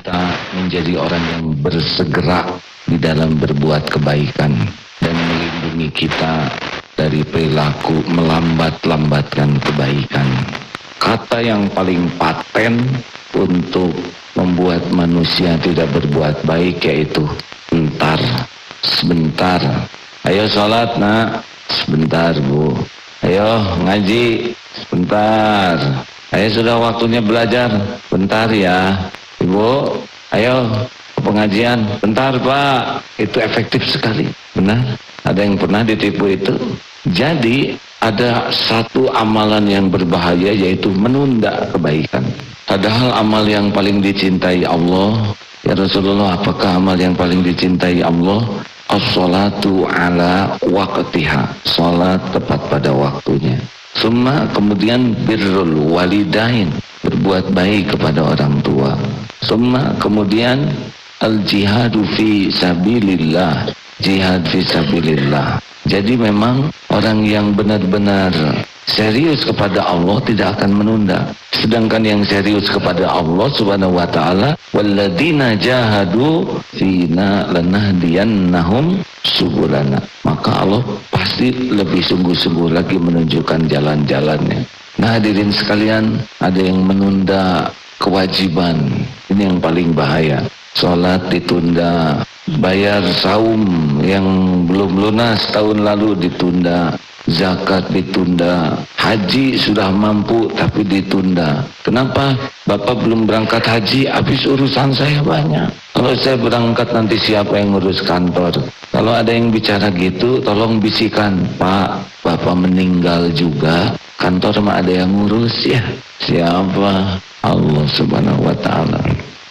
kita menjadi orang yang bersegera di dalam berbuat kebaikan dan melindungi kita dari perilaku melambat-lambatkan kebaikan. Kata yang paling paten untuk membuat manusia tidak berbuat baik yaitu entar, sebentar. Ayo sholat nak, sebentar bu. Ayo ngaji, sebentar. Ayo sudah waktunya belajar, bentar ya. Ibu, ayo ke pengajian, bentar pak. Itu efektif sekali, benar. Ada yang pernah ditipu itu. Jadi ada satu amalan yang berbahaya yaitu menunda kebaikan. Padahal amal yang paling dicintai Allah, ya Rasulullah, apakah amal yang paling dicintai Allah? As-salatu ala waqtiha, salat tepat pada waktunya. Summa kemudian birrul walidain, berbuat baik kepada orang tua. Summa kemudian al-jihadu fi sabilillah, jihad fi sabilillah. Jadi memang orang yang benar-benar serius kepada Allah tidak akan menunda. Sedangkan yang serius kepada Allah Subhanahu wa taala, walladzina jahadu fina lanahdiyannahum subulana. Maka Allah pasti lebih sungguh-sungguh lagi menunjukkan jalan-jalannya. Nah, hadirin sekalian, ada yang menunda kewajiban. Ini yang paling bahaya. Salat ditunda, bayar saum yang belum lunas tahun lalu ditunda, zakat ditunda, haji sudah mampu tapi ditunda. Kenapa? Bapak belum berangkat haji, habis urusan saya banyak. Kalau saya berangkat nanti siapa yang ngurus kantor? Kalau ada yang bicara gitu, tolong bisikan, Pak, Bapak meninggal juga, kantor mah ada yang ngurus ya. Siapa? Allah Subhanahu wa taala.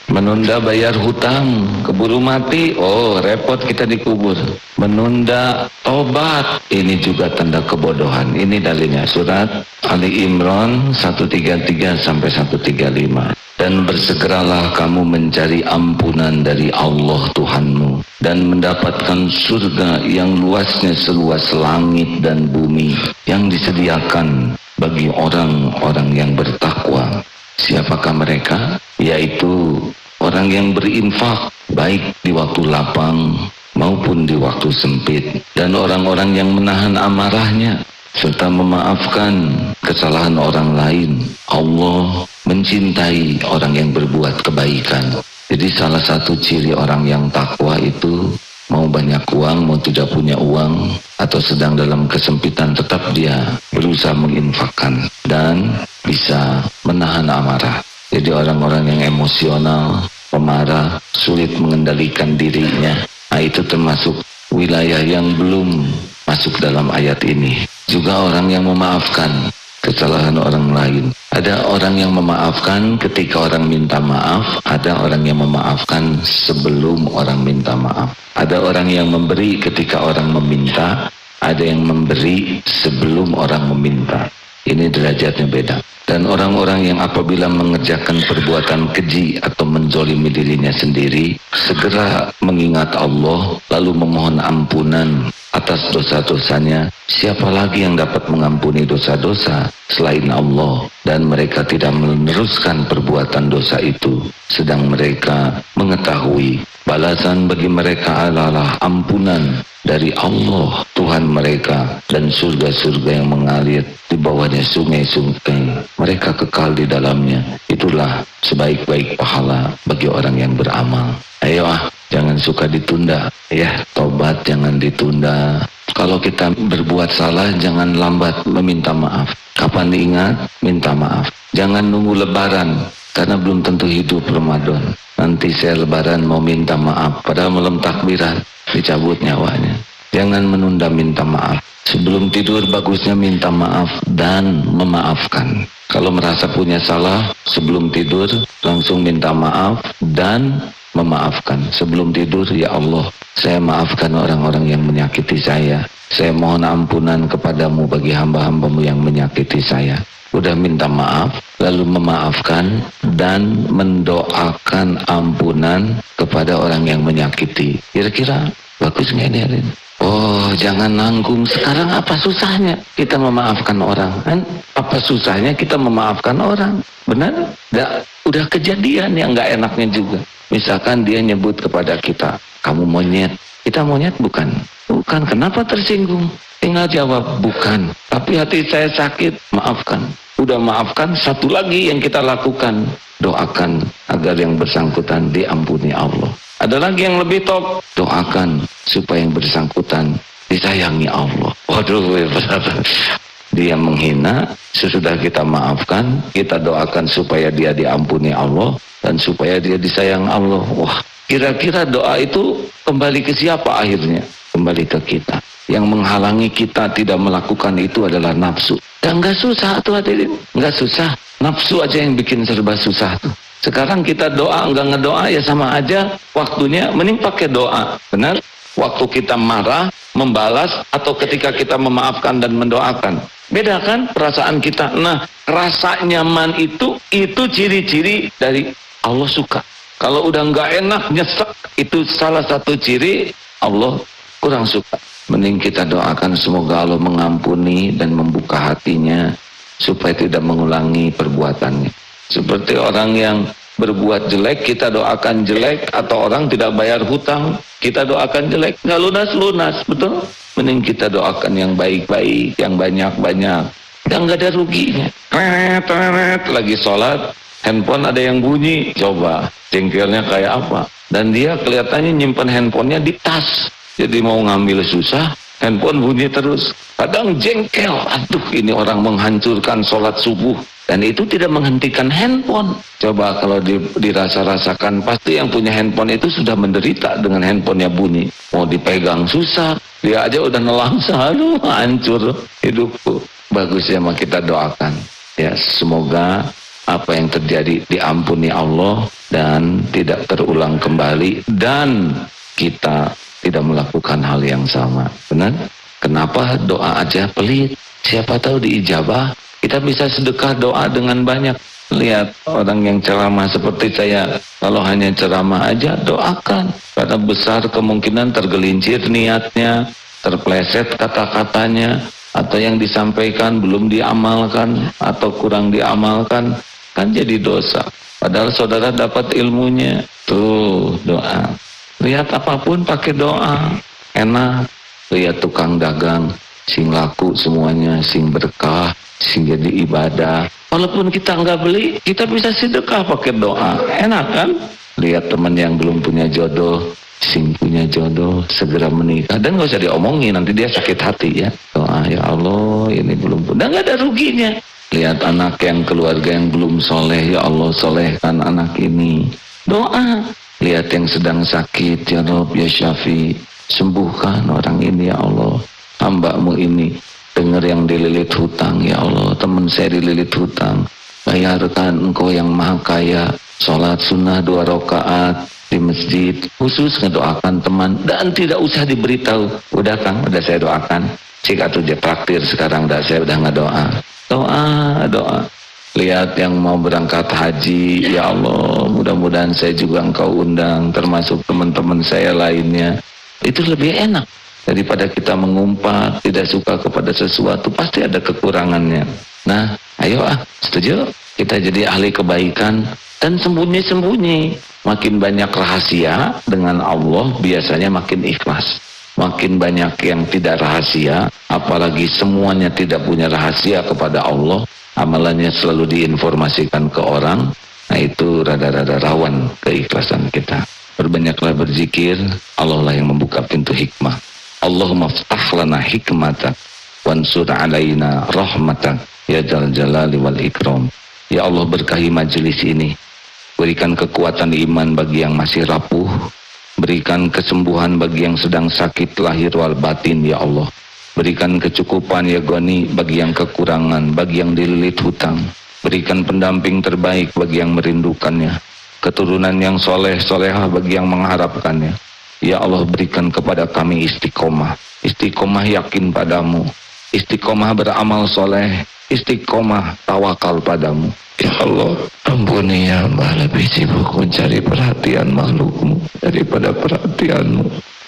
Menunda bayar hutang, keburu mati, oh repot kita dikubur. Menunda tobat, ini juga tanda kebodohan. Ini dalilnya surat Ali Imran 133 sampai 135. Dan bersegeralah kamu mencari ampunan dari Allah Tuhanmu dan mendapatkan surga yang luasnya seluas langit dan bumi yang disediakan bagi orang-orang yang bertakwa. Siapakah mereka? Yaitu orang yang berinfak baik di waktu lapang maupun di waktu sempit, dan orang-orang yang menahan amarahnya serta memaafkan kesalahan orang lain. Allah mencintai orang yang berbuat kebaikan. Jadi salah satu ciri orang yang takwa itu, mau banyak uang, mau tidak punya uang, atau sedang dalam kesempitan, tetap dia berusaha menginfakkan dan bisa menahan amarah. Jadi orang-orang yang emosional, pemarah, sulit mengendalikan dirinya, nah itu termasuk wilayah yang belum masuk dalam ayat ini. Juga orang yang memaafkan kesalahan orang lain. Ada orang yang memaafkan ketika orang minta maaf, ada orang yang memaafkan sebelum orang minta maaf. Ada orang yang memberi ketika orang meminta, ada yang memberi sebelum orang meminta. Ini derajatnya beda. Dan orang-orang yang apabila mengerjakan perbuatan keji atau menzolimi dirinya sendiri, segera mengingat Allah lalu memohon ampunan atas dosa-dosanya. Siapa lagi yang dapat mengampuni dosa-dosa selain Allah? Dan mereka tidak meneruskan perbuatan dosa itu, sedang mereka mengetahui balasan bagi mereka adalah ampunan dari Allah Tuhan mereka dan surga-surga yang mengalir di bawahnya sungai-sungai, mereka kekal di dalamnya. Itulah sebaik-baik pahala bagi orang yang beramal. Ayo jangan suka ditunda ya, tobat jangan ditunda. Kalau kita berbuat salah jangan lambat meminta maaf. Kapan diingat, minta maaf. Jangan nunggu lebaran karena belum tentu hidup Ramadan. Nanti saya lebaran mau minta maaf, padahal malam takbiran dicabut nyawanya. Jangan menunda minta maaf. Sebelum tidur bagusnya minta maaf dan memaafkan. Kalau merasa punya salah, sebelum tidur langsung minta maaf dan memaafkan. Sebelum tidur, ya Allah, saya maafkan orang-orang yang menyakiti saya. Saya mohon ampunan kepadamu bagi hamba-hambamu yang menyakiti saya. Udah minta maaf, lalu memaafkan dan mendoakan ampunan kepada orang yang menyakiti. Kira-kira bagus nggak ini, Arin? Oh, jangan nanggung. Sekarang apa susahnya kita memaafkan orang? Kan? Apa susahnya kita memaafkan orang? Benar? Udah kejadian yang nggak enaknya juga. Misalkan dia nyebut kepada kita, kamu monyet. Kita monyet bukan? Bukan. Kenapa tersinggung? Tinggal jawab, bukan. Tapi hati saya sakit, maafkan. Udah maafkan, satu lagi yang kita lakukan, doakan agar yang bersangkutan diampuni Allah. Ada lagi yang lebih top, doakan supaya yang bersangkutan disayangi Allah. Waduh, dia menghina, sesudah kita maafkan, kita doakan supaya dia diampuni Allah dan supaya dia disayang Allah. Wah, kira-kira doa itu kembali ke siapa akhirnya? Kembali ke kita. Yang menghalangi kita tidak melakukan itu adalah nafsu. Dan nggak susah tuh hadirin, nggak susah. Nafsu aja yang bikin serba susah tuh. Sekarang kita doa, enggak ngedoa ya sama aja waktunya, mending pakai doa. Benar? Waktu kita marah, membalas, atau ketika kita memaafkan dan mendoakan. Beda kan perasaan kita? Nah, rasa nyaman itu ciri-ciri dari Allah suka. Kalau udah enggak enak, nyesek, itu salah satu ciri Allah kurang suka. Mending kita doakan semoga Allah mengampuni dan membuka hatinya supaya tidak mengulangi perbuatannya. Seperti orang yang berbuat jelek, kita doakan jelek, atau orang tidak bayar hutang, kita doakan jelek, nggak lunas-lunas, betul? Mending kita doakan yang baik-baik, yang banyak-banyak, yang nggak ada ruginya. Tret, lagi sholat, handphone ada yang bunyi, coba, jengkelnya kayak apa? Dan dia kelihatannya nyimpen handphonenya di tas, jadi mau ngambil susah, handphone bunyi terus. Kadang jengkel, aduh ini orang menghancurkan sholat subuh. Dan itu tidak menghentikan handphone. Coba kalau dirasa-rasakan, pasti yang punya handphone itu sudah menderita dengan handphonenya bunyi. Mau dipegang susah, dia aja udah nelangsa, aduh hancur hidupku. Bagusnya mah kita doakan. Ya, semoga apa yang terjadi diampuni Allah dan tidak terulang kembali. Dan kita tidak melakukan hal yang sama. Benar? Kenapa doa aja pelit? Siapa tahu diijabah. Kita bisa sedekah doa dengan banyak. Lihat orang yang ceramah seperti saya, kalau hanya ceramah aja doakan. Karena besar kemungkinan tergelincir niatnya, terpleset kata-katanya, atau yang disampaikan belum diamalkan, atau kurang diamalkan, kan jadi dosa. Padahal saudara dapat ilmunya. Tuh doa. Lihat apapun pakai doa. Enak. Lihat tukang dagang, sing laku semuanya, sing berkah, sing jadi ibadah. Walaupun kita nggak beli, kita bisa sedekah pakai doa. Enak kan? Lihat teman yang belum punya jodoh, sing punya jodoh, segera menikah. Dan nggak usah diomongin, nanti dia sakit hati ya. Doa, ya Allah ini belum punya, nggak ada ruginya. Lihat anak yang keluarga yang belum soleh, ya Allah solehkan anak ini. Doa. Lihat yang sedang sakit, ya Rabb ya Syafi, sembuhkan orang ini ya Allah. Hamba-Mu ini dengar yang dililit hutang, ya Allah, teman saya dililit hutang, bayarkan Engkau yang maha kaya. Sholat sunnah 2 rakaat di masjid, khusus ngedoakan teman, dan tidak usah diberitahu. Udah Kang, udah saya doakan. Cik atuh je praktir sekarang, saya udah ngedoa. Doa. Lihat yang mau berangkat haji, ya Allah, mudah-mudahan saya juga Engkau undang, termasuk teman-teman saya lainnya. Itu lebih enak daripada kita mengumpat, tidak suka kepada sesuatu, pasti ada kekurangannya. Nah, ayo setuju? Kita jadi ahli kebaikan dan sembunyi-sembunyi. Makin banyak rahasia dengan Allah, biasanya makin ikhlas. Makin banyak yang tidak rahasia, apalagi semuanya tidak punya rahasia kepada Allah, amalannya selalu diinformasikan ke orang, nah itu rada-rada rawan keikhlasan kita. Berbanyaklah berzikir, Allah lah yang membuka pintu hikmah. Allahumma ftah lana hikmatak wansur alaina rahmatak ya jal jalali wal ikram. Ya Allah, berkahi majelis ini, berikan kekuatan iman bagi yang masih rapuh, berikan kesembuhan bagi yang sedang sakit lahir wal batin ya Allah, berikan kecukupan ya Goni bagi yang kekurangan, bagi yang dililit hutang, berikan pendamping terbaik bagi yang merindukannya, keturunan yang soleh solehah bagi yang mengharapkannya. Ya Allah, berikan kepada kami istiqomah, istiqomah yakin padamu, istiqomah beramal soleh, istiqomah tawakal padamu. Ya Allah, ampuni ya hamba lebih sibuk mencari perhatian makhlukmu daripada perhatianmu.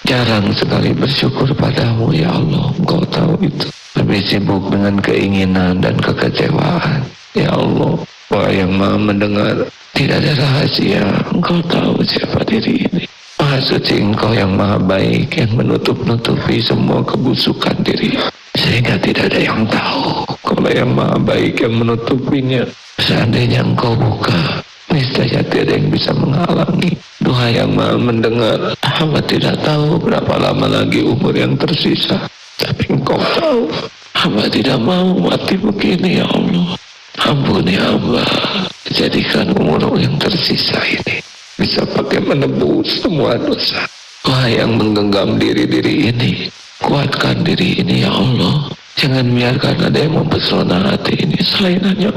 jarang sekali bersyukur padamu ya Allah. Engkau tahu itu. Lebih sibuk dengan keinginan dan kekecewaan. Ya Allah, Wah yang maha mendengar, tidak ada rahasia. Engkau tahu siapa diri ini. Maha suci Engkau yang maha baik, yang menutup-nutupi semua kebusukan diri, sehingga tidak ada yang tahu. Kalau yang maha baik yang menutupinya, seandainya Engkau buka, niscaya tiada yang bisa menghalangi. Doa yang maha mendengar, hamba tidak tahu berapa lama lagi umur yang tersisa, tapi Engkau tahu. Hamba tidak mau mati begini ya Allah. Ampuni hamba, jadikan umur yang tersisa ini bisa pakai menebus semua dosa. Wahai yang menggenggam diri-diri ini, kuatkan diri ini ya Allah. Jangan biarkan ada yang mempesona hati ini selain hanya